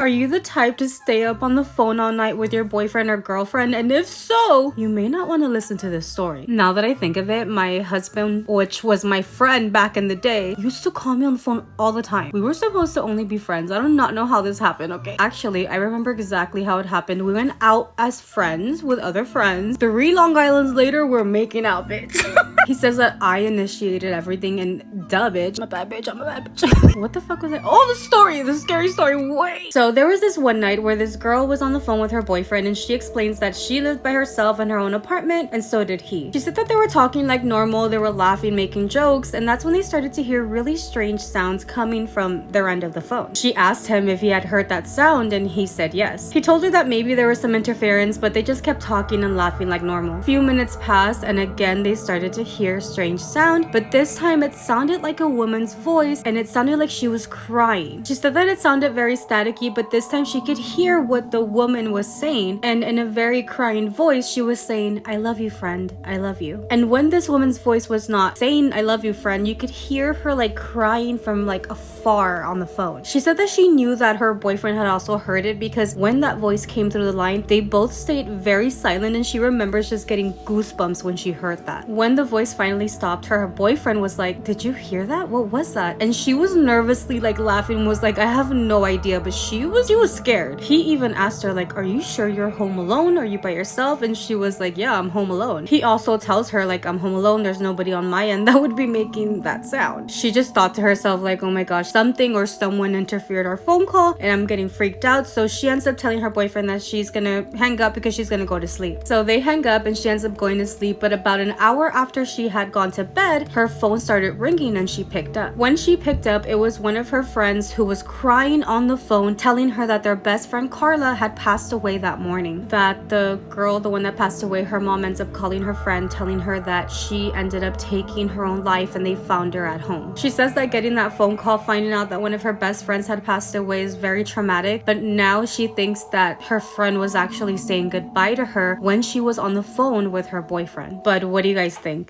Are you the type to stay up on the phone all night with your boyfriend or girlfriend? And if so, you may not want to listen to this story. Now that I think of it, my husband, which was my friend back in the day, used to call me on the phone all the time. We were supposed to only be friends. I do not know how this happened, okay? Actually, I remember exactly how it happened. We went out as friends with other friends. 3 Long Islands later, we're making out, bitch. He says that I initiated everything, and duh, bitch. I'm a bad bitch. I'm a bad bitch. What the fuck was it? Oh, the scary story. Wait. So there was this one night where this girl was on the phone with her boyfriend, and she explains that she lived by herself in her own apartment, and so did he. She said that they were talking like normal, they were laughing, making jokes, and that's when they started to hear really strange sounds coming from their end of the phone. She asked him if he had heard that sound, and he said yes. He told her that maybe there was some interference, but they just kept talking and laughing like normal. A few minutes passed, and again they started to hear strange sound, but this time it sounded like a woman's voice, and it sounded like she was crying. She said that it sounded very staticky, but this time she could hear what the woman was saying, and in a very crying voice she was saying, "I love you, friend, I love you." And when this woman's voice was not saying "I love you, friend," you could hear her like crying from like afar on the phone. She said that she knew that her boyfriend had also heard it, because when that voice came through the line, they both stayed very silent, and she remembers just getting goosebumps when she heard that. When the voice finally stopped, her boyfriend was like, "Did you hear that? What was that?" And she was nervously like laughing, was like, "I have no idea," but she was scared. He even asked her like, "Are you sure you're home alone? Are you by yourself?" And she was like, "Yeah, I'm home alone." He also tells her like, "I'm home alone, there's nobody on my end that would be making that sound." She just thought to herself like, "Oh my gosh, something or someone interfered our phone call and I'm getting freaked out." So she ends up telling her boyfriend that she's gonna hang up because she's gonna go to sleep. So they hang up and she ends up going to sleep, but about an hour after she had gone to bed, her phone started ringing and she picked up. When she picked up, it was one of her friends who was crying on the phone, telling her that their best friend Carla had passed away that morning. That the girl, the one that passed away, her mom ends up calling her friend, telling her that she ended up taking her own life and they found her at home. She says that getting that phone call, finding out that one of her best friends had passed away, is very traumatic, but now she thinks that her friend was actually saying goodbye to her when she was on the phone with her boyfriend. But what do you guys think?